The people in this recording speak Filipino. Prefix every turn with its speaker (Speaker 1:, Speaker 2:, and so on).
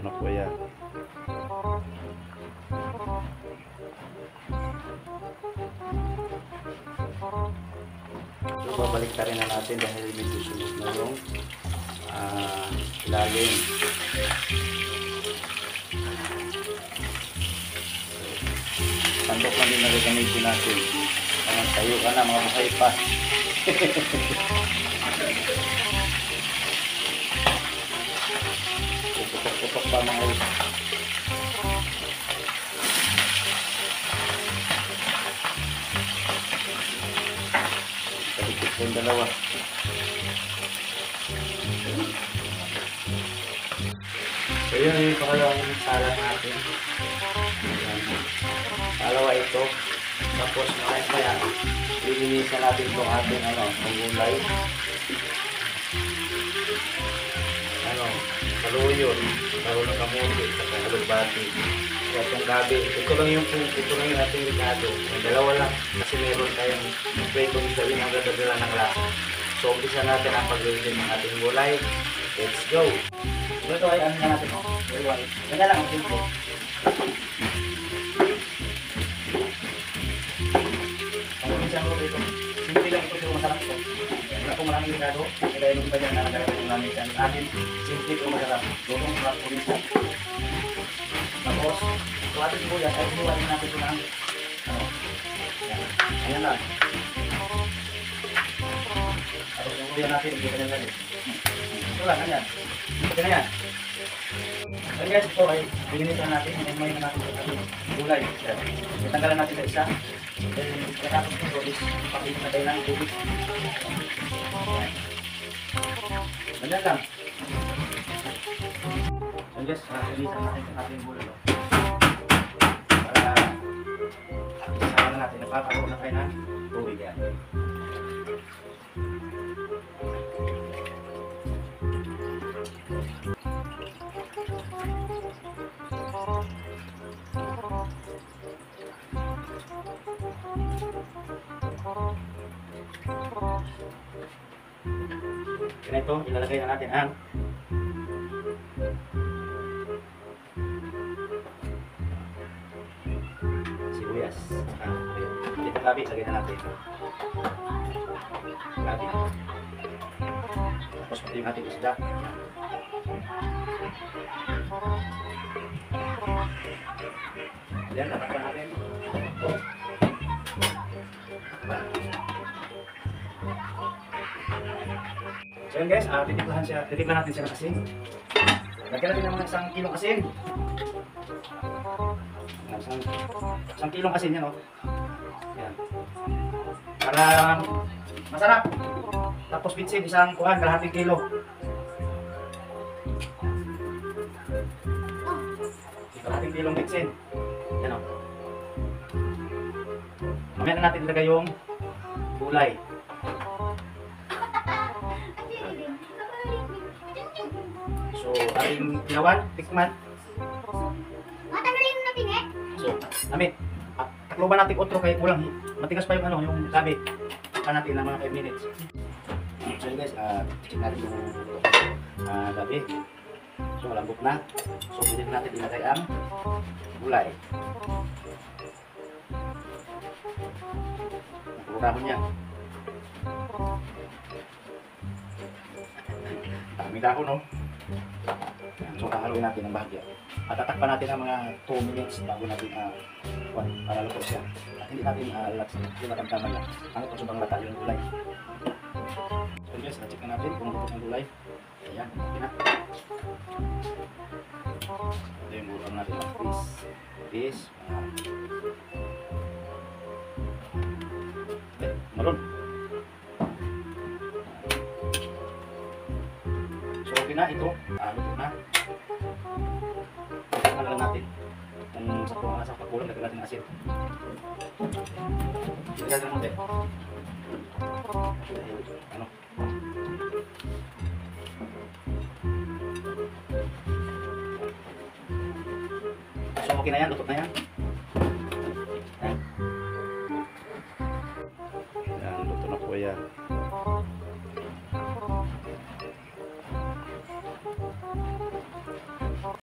Speaker 1: na po yan. So, babalik ka rin na natin dahil medyo sunog na yung ilalim. Sandok lang din na gagamitin natin. Tayo ka na, mga buhay pa. Putok-putok pa mga ito. Kadikit po yung dalawa. So yun yung pangalawang sala natin. Dalawa ito. Tapos kaya lilinisan natin itong ating gulay. Saluyon, laro ng kamuti, saka alugbati. Kaya itong gabi, ito lang yung ating likado. Yung dalawa lang, kasi meron tayong pwedeng gawin ang gagawin ng lasa. So, umpisa natin ang paglilinis ng ating gulay. Let's go! Ito ay ano na natin, Ganda lang ang simple. Simple lang ito, pero masarap ito. Wala pong maraming likado. Kaya yung iba dyan na nagagawin yung namin. Ang amin, simple pero masarap. Lutong masarap po rin. Tapos, ito ating sibuyas. Ay, sinuwain natin ito ng ayan lang. Tapos yung uyan natin, hindi ka nang galit. Ito lang, ayan. Ito na yan. So guys, ito ay bininisan natin. May natin ito gulay. Itanggalan natin sa isa. Then, katapos ito is pakilit na tayo ng tubig. Ganyan lang. So guys, bininisan natin ang ating gulay. Para isasama na natin. Napapagawa na tayo ng tubig yan. Ganito, ilalagay na natin ang sibuyas. Ito gabi, lagay na natin. Gabi. Tapos pati yung ating isda. Ayan, tatakpan natin. So yun guys, titikman natin siya ng asin. Lagyan natin ng mga 1 kilong asin. Isang kilong asin yan, Yan. Para masarap. Tapos bitsin, isang kalahating kilo. Kalahating kilong bitsin. Yan, Mamaya na natin ilagay yung gulay. So, ating ginawan, tikman.
Speaker 2: Matanggalin natin
Speaker 1: So, namin, takloban natin otro kay kulang. Matigas pa yung yung gabi. Takpan natin ng mga 5 minutes. So yun guys, check natin yung gabi. So, malambot na. So, pwede natin ilagay ang gulay. Nakulurahon niya. Dami dahon, So, hahaluin natin ang bahagya. At tatakpan natin ang mga 2 minutes bago natin para luto siya. At hindi natin tinatamtaman lang. Ang ito sobrang lata yung gulay. So guys, check na natin kung luto ang gulay. Ayan, okay na. Ito yung ulam natin ng fish. Malon. So okay na ito. Luto na. Tanggalan natin. Kung sa pagkulang, lagyan natin ng asin. Ilagay natin natin. So okay na yan, luto na yan. Yan, luto na po yan.